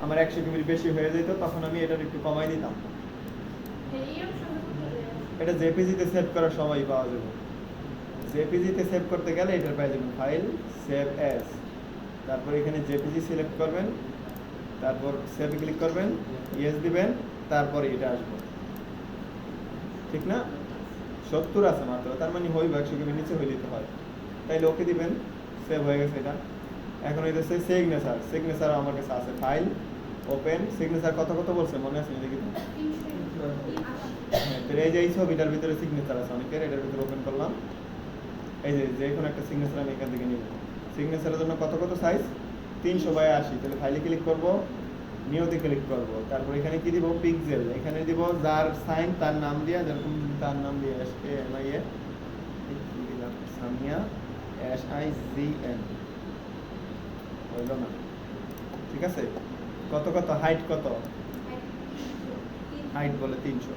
আমার 100 কেবির বেশি হয়ে যেত, তখন আমি এটার একটু কমাই দিতাম। এটা জেপিজিতে সেভ করার সময় পাওয়া যাবে। জেপিজিতে সেভ করতে গেলে এটার পাওয়া যাবেন ফাইল সেভ অ্যাজ, তারপর এখানে জেপিজি সিলেক্ট করবেন, তারপর সেভ ক্লিক করবেন, ইয়েস দিবেন, তারপরে এটা আসবে। ঠিক না? 70 আছে মাত্র, তার মানে হইব 100 কেবির নিচে হইলে হয়। তাইলে ওকে দিবেন, সেভ হয়ে গেছে এটা। এখন হইতেছে সিগনেচার। সিগনেচার আমার কাছে আছে, ফাইল ওপেন। সিগনেচার কত কত বলছে মনে আছে দেখি তো? হ্যাঁ, তো এই যে এই ছবিটার ভিতরে সিগনেচার আছে অনেকের, এটার ভিতরে ওপেন করলাম। এই যে কোনো একটা সিগনেচার আমি এখান থেকে নিব। সিগনেচারের জন্য কত কত সাইজ? 300/80। তাহলে ফাইলে ক্লিক করব, নিউতে ক্লিক করব, তারপর এখানে কি দিব? পিক্সেল। এখানে দিব যার সাইন তার নাম দিয়ে, যেরকম তার নাম দিয়ে SAMIA সামিয়া SIGN হইল না? ঠিক আছে। কত কত হাইট? কত হাইট বলে? 300।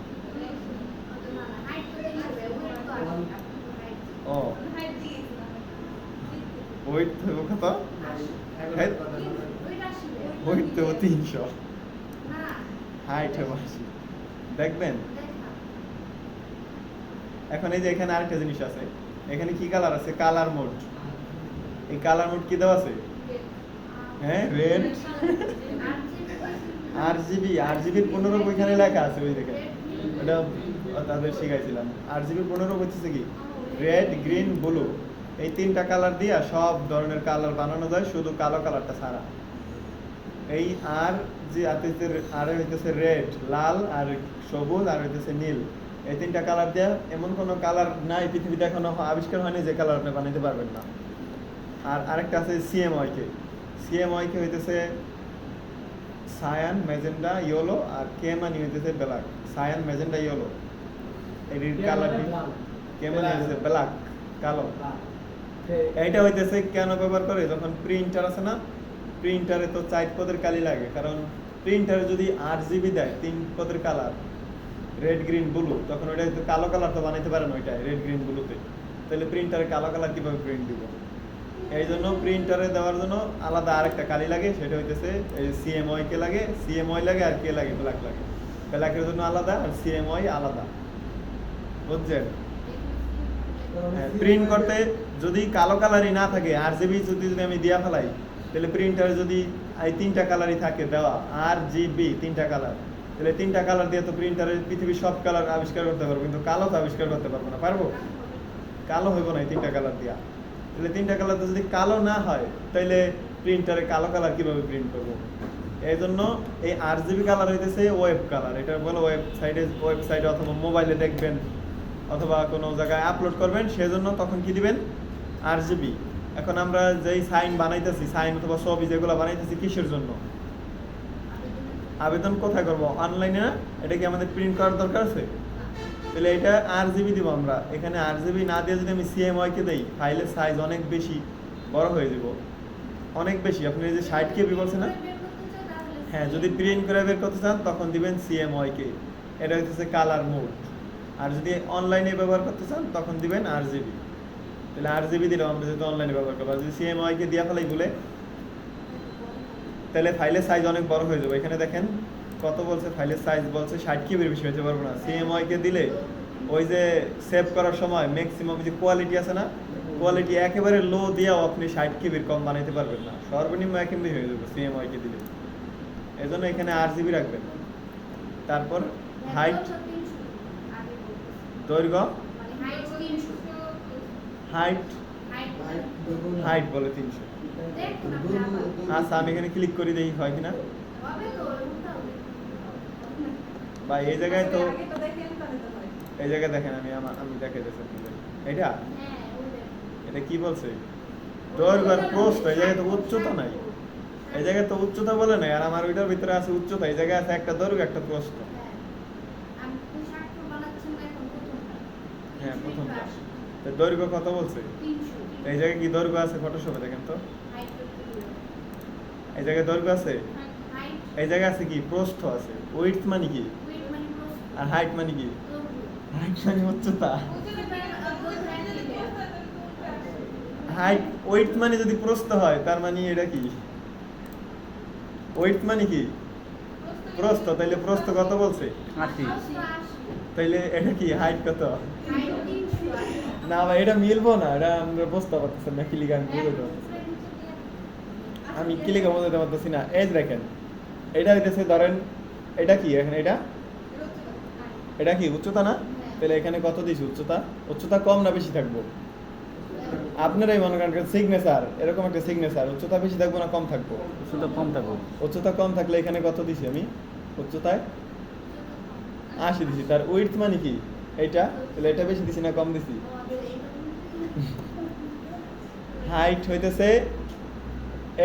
ও ওয়েট দেবো কত? ওয়েট দেবো 300, হাইট হবে 80। দেখবেন এখন এই যে এখানে আরেকটা জিনিস আছে, এখানে কি কালার আছে? Colour mode. এই কালার মোড কি দেওয়া আছে? হ্যাঁ, রেড। RGB, RGB 15 ওইখানে লেখা আছে, ওই দেখেন, ওটা তাদের শিখাইছিলাম। RGB 15 হচ্ছে কি? রেড, গ্রিন, ব্লু, এই 3টা কালার দিয়ে সব ধরনের কালার বানানো যায়, শুধু কালো কালারটা ছাড়া। এই আর যে আর হইতেছে রেড, লাল, আর সবুজ, আর হইতেছে নীল। এই 3টা কালার দিয়ে এমন কোনো কালার নাই পৃথিবীতে এখনো আবিষ্কার হয়নি যে কালার আপনি বানাইতে পারবেন না। আর আরেকটা আছে CMYK। CMYK হইতেছে সায়ান, ম্যাজেন্ডা, ইয়েলো, আর কে মানে হইতেছে ব্ল্যাক। সায়ান, ম্যাজেন্ডা, ইয়েলো, এই কালারটি। কে মানে হইতেছে ব্ল্যাক, কালো। এইটা হইতেছে কেন ব্যবহার করে? যখন প্রিন্টার আছে না, প্রিন্টারে তো 4 পদের কালি লাগে, কারণ প্রিন্টারে যদি RGB দেয় 3 পদের কালার, রেড, গ্রিন, ব্লু, তখন ওইটা কালো কালার তো বানাইতে পারে না ওইটা রেড, গ্রিন, ব্লুতে। তাহলে প্রিন্টারে কালো কালার কিভাবে প্রিন্ট দিব? এই জন্য প্রিন্টারে দেওয়ার জন্য আলাদা আরেকটা কালি লাগে, সেটা হইতেছে এই CMYK লাগে। CMY লাগে আর কে লাগে? ব্ল্যাক লাগে। ব্ল্যাকের জন্য আলাদা, আর CMY আলাদা, বুঝছেন? প্রিন্ট করতে যদি কালো কালারই না থাকে, RGB যদি আমি দিয়া ফেলাই, তাহলে প্রিন্টারে যদি এই 3টা কালারই থাকে দেওয়া, RGB 3টা কালার, তাহলে 3টা কালার দিয়ে তো প্রিন্টারে পৃথিবীর সব কালার আবিষ্কার করতে পারবো, কিন্তু কালো তো আবিষ্কার করতে পারবো না। পারবো? কালো হইব না এই 3টা কালার দিয়া। তাহলে 3টা কালার তো যদি কালো না হয়, তাহলে প্রিন্টারে কালো কালার কিভাবে প্রিন্ট করবো? এই জন্য এই RGB কালার হইতেছে ওয়েব কালার। এটা বলে ওয়েবসাইটে অথবা মোবাইলে দেখবেন, অথবা কোনো জায়গায় আপলোড করবেন, সেজন্য তখন কি দিবেন? RGB। এখন আমরা যেই সাইন বানাইতেছি, সাইন অথবা ছবি যেগুলো বানাইতেছি, কিসের জন্য? আবেদন কোথায় করব? অনলাইনে না? এটা কি আমাদের প্রিন্ট করার দরকার আছে? তাহলে এটা RGB দিব আমরা। এখানে RGB না দিয়ে যদি আমি CMYK দেই, ফাইলের সাইজ অনেক বেশি বড় হয়ে যাব, অনেক বেশি। আপনি এই যে 60 KB বলছেন না? হ্যাঁ, যদি প্রিন্ট করে বের করতে চান তখন দিবেন CMYK। এটা হচ্ছে কালার মোড। আর যদি অনলাইনে ব্যবহার করতে চান তখন দিবেন RGB। তাহলে RGB দিলাম আমরা, যেহেতু অনলাইনে ব্যবহার করবো। যদি CMYK দিয়া ফেলাই বলে, তাহলে ফাইলের সাইজ অনেক বড় হয়ে যাবে। এখানে দেখেন কত বলছে, ফাইলের সাইজ বলছে 60 কেবির বেশি হতে পারবো না। CMYK দিলে ওই যে সেভ করার সময় ম্যাক্সিমাম যে কোয়ালিটি আছে না, কোয়ালিটি একেবারে লো দিয়েও আপনি 60 কেবির কম বানাইতে পারবেন না, সর্বনিম্ন 1 MB হয়ে যাবে CMYK দিলে। এই জন্য এখানে RGB রাখবেন। তারপর হাইট, দৈর্ঘ্য, হাইট, হাইট বলে 300। আচ্ছা, আমি এখানে ক্লিক করে দিই, হয় কিনা? বা এই জায়গায় তো, এই জায়গায় দেখেন, আমি দেখাই দিচ্ছি। এটা এটা কি বলছে? দৈর্ঘ্য আর প্রস্থ। এই জায়গায় তো উচ্চতা নাই, এই জায়গায় তো উচ্চতা বলে নাই, আর আমার ওইটার ভিতরে আছে উচ্চতা। এই জায়গায় আছে একটা দৈর্ঘ্য, একটা প্রস্থ। হ্যাঁ, প্রথমটা। দৈর্ঘ্য কত বলছে? এই জায়গায় কি দৈর্ঘ্য আছে? ফটোশপে দেখেন তো, এই জায়গায় দৈর্ঘ্য আছে, এই জায়গায় আছে কি? প্রস্থ আছে। উইডথ মানে কি? আর হাইট মানে কি? হাইট মানে উচ্চতা। হাইট, উইডথ মানে যদি প্রস্থ হয়, তার মানে এটা কি? ওয়েট মানে কি? প্রস্থ। তাইলে প্রস্থ কত বলছে? 80। তাইলে এটা কি হাইট কত? না ভাই এটা মিলবো না, এটা আমরা বুঝতে পারতেছি না কি লিখে আমি বুঝতে পারতেছি না। আমি কি লিখে বুঝতে পারতেছি না। এই যে দেখেন এটা হইতেছে ধরেন এটা কি এখানে এটা কি উচ্চতা না? তাহলে এখানে কত দিছি উচ্চতা? উচ্চতা কম না বেশি থাকবো? আপনারাই মনে করেন সিগনেচার, এরকম একটা সিগনেচার উচ্চতা বেশি থাকবো না কম থাকবো? উচ্চতা কম থাকবো। উচ্চতা কম থাকলে এখানে কত দিছি আমি উচ্চতায়? 80 দিছি। তার উইডথ মানে কি? এইটা তাহলে এটা বেশি দিছি না কম দিছি? হাইট হইতেছে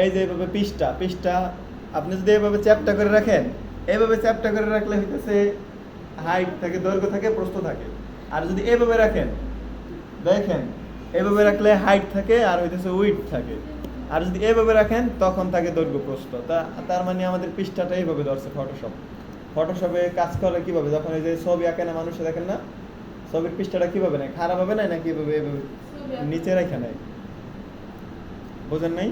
এই যে এইভাবে পৃষ্ঠা আপনি যদি এইভাবে চ্যাপ্টা করে রাখেন, এইভাবে চ্যাপ্টা করে রাখলে হইতেছে হাইট থাকে, দৈর্ঘ্য থাকে, প্রস্থ থাকে। আর যদি এইভাবে রাখেন দেখেন এইভাবে রাখলে হাইট থাকে আর হইতেছে উইডথ থাকে। আর যদি এইভাবে রাখেন তখন থাকে দৈর্ঘ্য প্রস্থ। তার মানে আমাদের পৃষ্ঠাটা এইভাবে ধরছে ফটোশপে কাজ করে কিভাবে? যখন এই যে ছবি আঁকে না মানুষে দেখেন না, ছবির পৃষ্ঠাটা কিভাবে নেয়? খারাপ হবে না নাকি এভাবে এভাবে নিচে রেখে নেয়? বোঝেন নাই?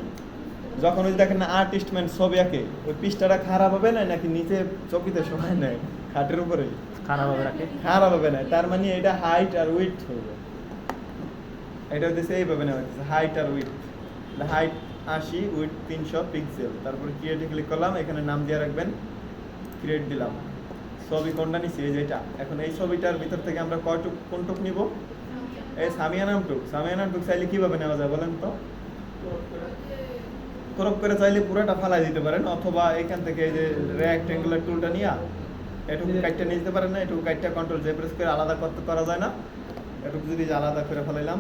যখন ওই দেখেন না আর্টিস্ট ম্যান ছবি আঁকে, ওই পৃষ্ঠাটা খারাপ হবে না নাকি নিচে চকিতে সময় নেয় খাটের উপরে? খারাপ হবে রাখে। খারাপ হবে না। তার মানে এটা হাইট আর উইডথ হবে। এটা হচ্ছে এইভাবে নেওয়া হচ্ছে হাইট আর উইডথ। Height 80, width 300 pixel. তারপর ক্রিয়েটে ক্লিক করলাম, এখানে নাম দিয়ে রাখবেন, ক্রিয়েট দিলাম। ছবি কোনটা নিছি? এই যে এটা। এখন এই ছবিটার ভিতর থেকে আমরা কোনটুক নিব? এই সামিয়া নামটুক চাইলে কিভাবে নেওয়া যায় বলেন তো? ক্রপ করে চাইলে পুরোটা ফালাই দিতে পারেন, অথবা এখান থেকে এই যে রেক্ট্যাঙ্গুলার টুলটা নিয়ে এটুকু কাটটা নিয়ে যেতে পারেন না, এটুকু কাটটা কন্ট্রোল জে প্রেস করে আলাদা করা যায় না? এটুকু যদি আলাদা করে ফেলাইলাম,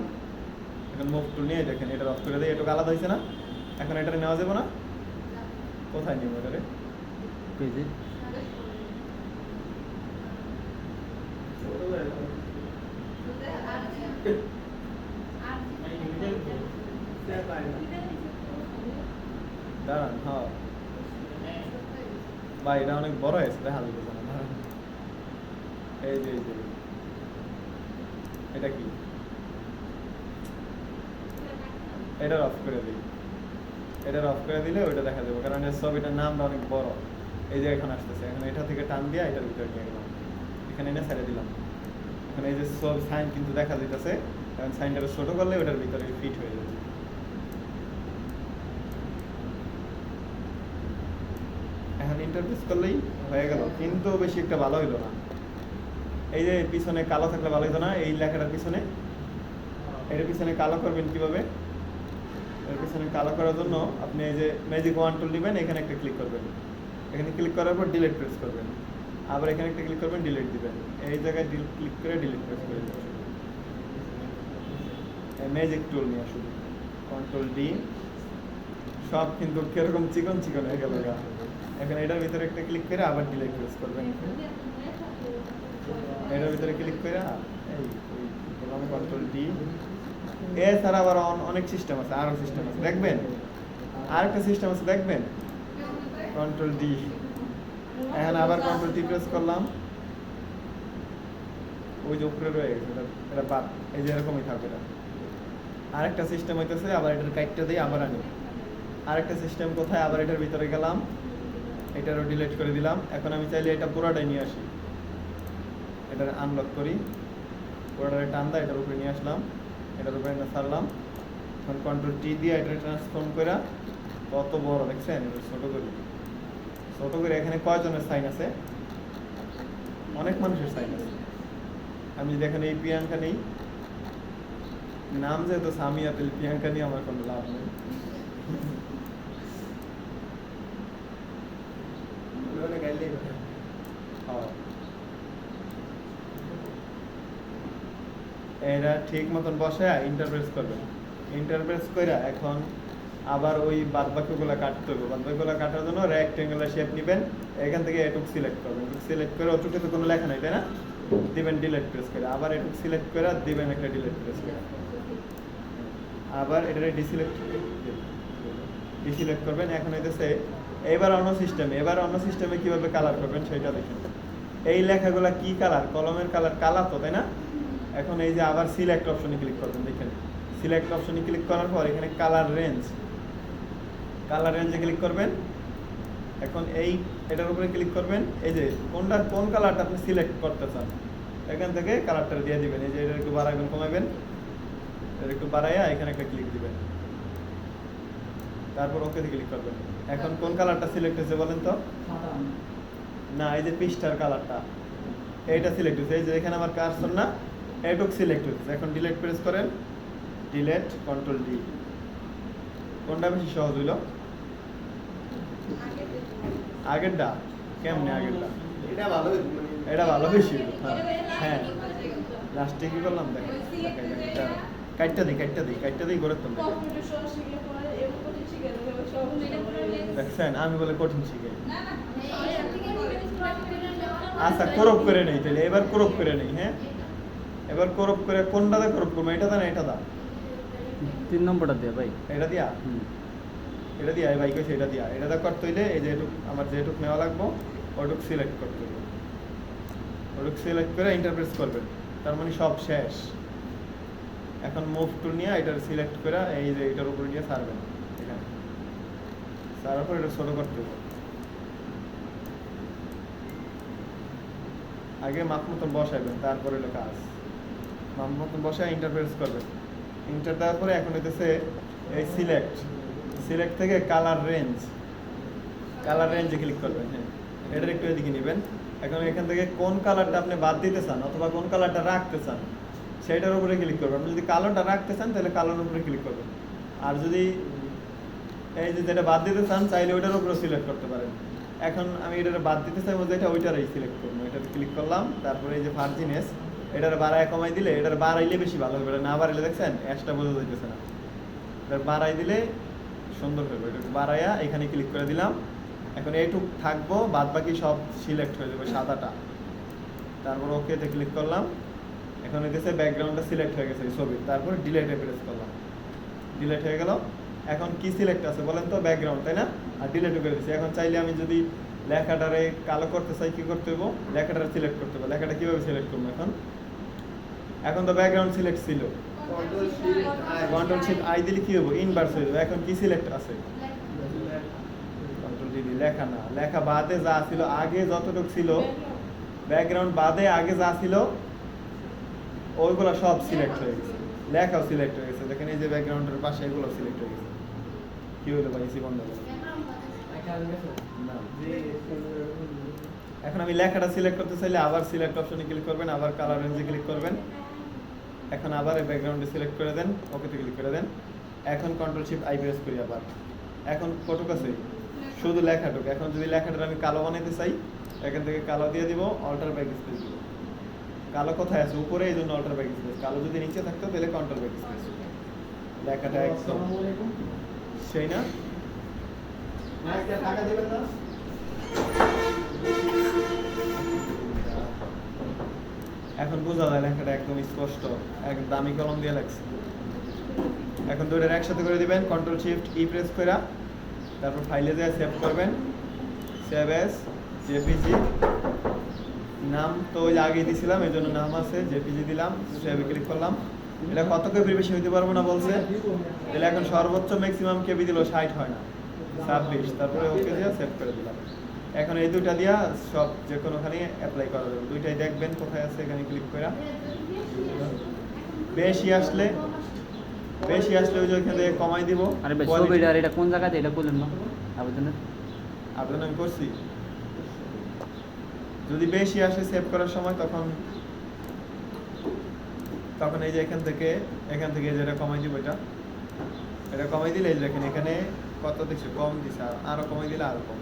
এখন মুভ টুল নিয়ে দেখেন এটা অফ করে দিই, এটুকু আলাদা হয়েছে না? এখন এটা নেওয়া যাবে না? কোথায় নিব এটারে? পেজে দাঁড়ান, হ্যাঁ ভাই এটা অনেক বড় হয়েছে, দেখা যাবে না। এই যে এটা কি? এটা অফ করে দিই। এটা অফ করে দিলে ওইটা দেখা যাবে, কারণ এর ছবিটার নামটা অনেক বড়। এই যে এখন আসতেছে, এখন এটা থেকে টান দিয়ে এটার ভিতরে নিয়ে গেলাম, এখানে এনে ছেড়ে দিলাম। এখন এই যে সব সাইন কিন্তু দেখা যাইতেছে, কারণ সাইনটা ছোট করলে ওটার ভিতরে ফিট হয়ে যাবে। এখন ইন্টারফেস করলেই হয়ে গেল, কিন্তু বেশি একটা ভালো হইলো না। এই যে পিছনে কালো থাকলে ভালো হইতো না? এই লেখাটার পিছনে, এটার পিছনে কালো করবেন কিভাবে? এর পিছনে কালো করার জন্য আপনি এই যে ম্যাজিক ওয়ান টুল নেবেন, এখানে একটা ক্লিক করবেন, এখানে ক্লিক করার পর ডিলিট প্রেস করবেন, আবার এখানে একটা ক্লিক করবেন, ডিলিট দিবেন। এই জায়গায় ক্লিক করে ডিলিট প্রেস করে দেবেন। এই ম্যাজিক টুল নিয়ে শুধু কন্ট্রোল ডি, সব কিন্তু কিরকম চিকন হয়ে গেল। এখন এটার ভিতরে একটা ক্লিক করে আবার ডিলিট প্রেস করবেন, এটার ভিতরে ক্লিক করে এই কন্ট্রোল ডি। এছাড়া আবার অনেক সিস্টেম আছে, আরো সিস্টেম আছে দেখবেন, আরেকটা সিস্টেম আছে দেখবেন, কন্ট্রোল ডি। এখন আবার কন্ট্রোল ডি প্রেস করলাম, ওই যে উপরে রয়ে গেছে এটা বাদ, এই যে এরকমই থাকবে এটা। আরেকটা সিস্টেম হইতেছে আবার এটার কাইটটা দিয়ে আবার আনি। আরেকটা সিস্টেম কোথায়? আবার এটার ভিতরে গেলাম, এটারও ডিলিট করে দিলাম। এখন আমি চাইলে এটা পুরোটাই নিয়ে আসি, এটার আনলক করি, পুরোটারে টান দেয় এটার উপরে নিয়ে আসলাম, এটার উপরে ছাড়লাম। এখন কন্ট্রোল টি দিয়ে এটা ট্রান্সফর্ম করে কত বড় দেখছেন, এটা ছোট করে এখানে কয়জনের সাইন আছে? অনেক মানুষের সাইন আছে। আমি যদি এখানে এই প্রিয়াঙ্কা নেই, নাম যেহেতু সামিয়া, তাহলে প্রিয়াঙ্কা নিয়ে আমার কোনো লাভ নেই। এরা ঠিক মতন বসে ইন্টারপ্রেস করবেন, ইন্টারপ্রেস করে এখন আবার ওই বাদবাকিগুলো কাটতে হবে। বাদবাকিগুলো কাটার জন্য রেক্ট্যাঙ্গুলার শেপ নেবেন, এখান থেকে এটুক সিলেক্ট করবেন, সিলেক্ট করে ওটুকে তো কোনো লেখা নাই তাই না, দিবেন ডিলিট প্রেস করে, আবার এটুক সিলেক্ট করে দিবেন একটা ডিলিট প্রেস করে, আবার এটা ডিসিলেক্ট করবেন। এখন হইতেছে এবার অন্য সিস্টেমে কিভাবে কালার করবেন সেটা দেখেন। এই লেখাগুলো কি কালার? কলমের কালার তো তাই না? এখন এই যে আবার সিলেক্ট অপশনে ক্লিক করবেন, দেখেন সিলেক্ট অপশনে ক্লিক করার পর এখানে কালার রেঞ্জে ক্লিক করবেন। এখন এটার উপরে ক্লিক করবেন, এই যে কোন কালারটা আপনি সিলেক্ট করতে চান এখান থেকে কালারটা দিয়ে দিবেন। এই যে এটা একটু বাড়াবেন কমাবেন, এটা একটু বাড়াইয়া এখানে একটা ক্লিক দিবেন, তারপর ওকেতে ক্লিক করবেন। এখন কোন কালারটা সিলেক্ট হয়েছে বলেন তো? না, এই যে পৃষ্ঠার কালারটা এইটা সিলেক্ট হয়েছে। এই যে এখানে আমার কার্সর না, এইটুক সিলেক্ট হয়েছে। এখন ডিলিট প্রেস করেন, ডিলিট কন্ট্রোল ডি। কোনটা বেশি সহজ হইল? আগেরটা? কেমনে আগেরটা? এটা ভালো বেশি হইলো। হ্যাঁ লাস্টে কি করলাম দেখেন, কাটটা দিই করে তোমরা দেখছেন আমি বলে কঠিন শিখে। আচ্ছা ক্রপ করে নেই তাহলে, এবার ক্রপ করে নেই। হ্যাঁ এবার ক্রপ করে কোনটাতে ক্রপ করবো? এটা দা না এটা দা? 3 নম্বরটা দিয়ে ভাই। এটা দিয়া? এটা দিয়া এই বাইকে সেটা দিয়া। এটা দা করতে হইলে এই যে এটুক আমার যেটুক নেওয়া লাগবো ওটুক সিলেক্ট করতে হবে। ওটুক সিলেক্ট করে ইন্টারপ্রেস করবেন, তার মানে সব শেষ। এখন মুভ টুল নিয়ে এটার সিলেক্ট করে এই যে এটার উপরে নিয়ে ছাড়বেন। এখানে ছাড়ার পর এটা ছোট করতে হবে। আগে মাপ মতন বসাবেন, তারপরে হলো কাজ। মাপ মতন বসায় ইন্টারপ্রেস করবেন। ইন্টার দেওয়ার পরে এখন হইতেছে এই সিলেক্ট থেকে কালার রেঞ্জে ক্লিক করবেন। হ্যাঁ এটার একটু এদিকে নেবেন। এখন এখান থেকে কোন কালারটা আপনি বাদ দিতে চান অথবা কোন কালারটা রাখতে চান সেটার উপরে ক্লিক করবেন। আপনি যদি কালোটা রাখতে চান তাহলে কালোর উপরে ক্লিক করবেন, আর যদি এই যে যেটা বাদ দিতে চান চাইলে ওইটার উপরে সিলেক্ট করতে পারেন। এখন আমি এটার বাদ দিতে চাই বলতে এটা ওইটারই সিলেক্ট করবো। এটাতে ক্লিক করলাম, তারপরে এই যে ভার্জিনেস এটার বাড়ায় কমাই দিলে, এটার বাড়াইলে বেশি ভালো হবে। এটা না বাড়াইলে দেখছেন অ্যাশটা বোঝা যাইতেছে না। এটার বাড়াই দিলে সুন্দর হবে। এটাকে বাড়াইয়া এখানে ক্লিক করে দিলাম। এখন এইটুক থাকবো, বাদ বাকি সব সিলেক্ট হয়ে যাবে সাদাটা। তারপর ওকেতে ক্লিক করলাম। এখন হইতেছে ব্যাকগ্রাউন্ডটা সিলেক্ট হয়ে গেছে ছবির। তারপর ডিলিটে প্রেস করলাম, ডিলিট হয়ে গেল। এখন কি সিলেক্ট আছে বলেন তো? ব্যাকগ্রাউন্ড, তাই না? আর ডিলিট করে দিচ্ছি। এখন চাইলে আমি যদি লেখাটারে কালো করতে চাই কি করতে হবে? লেখাটা সিলেক্ট করতে হবে। লেখাটা কিভাবে সিলেক্ট করবো? এখন তো ব্যাকগ্রাউন্ড সিলেক্ট ছিল, কন্ট্রোল শিফট আই দিলে কি হবে? ইনভার্স হয়ে যাবে। এখন কি সিলেক্ট আছে? Control D. লেখা না, লেখা বাদে যা ছিল, আগে যতটুকু ছিল ব্যাকগ্রাউন্ড বাদে আগে যা ছিল ওইগুলো সব সিলেক্ট হয়ে গেছে। লেখাও সিলেক্ট হয়ে গেছে। দেখেন এই যে ব্যাকগ্রাউন্ডের পাশে এগুলো সিলেক্ট হয়ে গেছে। কি হলো ভাই? এসি বন্ধ করো না। এখন আমি লেখাটা সিলেক্ট করতে চাইলে আবার সিলেক্ট অপশনে ক্লিক করবেন, আবার কালার রেঞ্জে ক্লিক করবেন। এখন আবার এই ব্যাকগ্রাউন্ডে সিলেক্ট করে দেন, ওকেতে ক্লিক করে দেন। এখন কন্ট্রোল শিফট আই প্রেস করি আবার। এখন কটুক আছে শুধু লেখাটুক। এখন যদি লেখাটা আমি কালো বানাইতে চাই এখান থেকে কালো দিয়ে দিব, অল্টার ব্যাক স্পেস দিব। কালো কোথায় আছে? উপরে, এই জন্য অল্টার ব্যাক স্পেস। কালো যদি নিচে থাকতো তাহলে কন্ট্রোল ব্যাক স্পেস। লেখাটা একদম সেই না। এখন বোঝা যায় লেখাটা একদম স্পষ্ট, এক দামি কলম দিয়ে লাগছে। এখন দুটোর একসাথে করে দিবেন, কন্ট্রোল শিফট ই প্রেস করে, তারপর ফাইলে যায় সেভ করবেন। Save S JPG. নাম তো ওই আগেই দিয়েছিলাম, এই জন্য নাম আছে, জেপিজি দিলাম। সেভে ক্লিক করলাম। এটা কত কেবি বেশি হইতে পারবো না বলছে, তাহলে এখন সর্বোচ্চ ম্যাক্সিমাম কেবি দিল 60 হয় না 26। তারপরে ওকে দিয়ে সেভ করে দিলাম। এখন এই দুইটা দিয়া সব যে কোনোখানে অ্যাপ্লাই করা যাবে। দুইটাই দেখবেন কোথায় আছে, এখানে ক্লিক করে। বেশি আসলে ওই যে ওইখান থেকে কমাই দিব। আরে ভাই ছবিটা আর এটা কোন জায়গাতে এটা করলেন না আবেদন আমি করছি। যদি বেশি আসে সেভ করার সময় তখন এই যে এখান থেকে যেটা কমাই দিব, এটা কমাই দিলে এই দেখেন এখানে কত দিচ্ছে, কম দিচ্ছে, আরো কমাই দিলে আরো কম।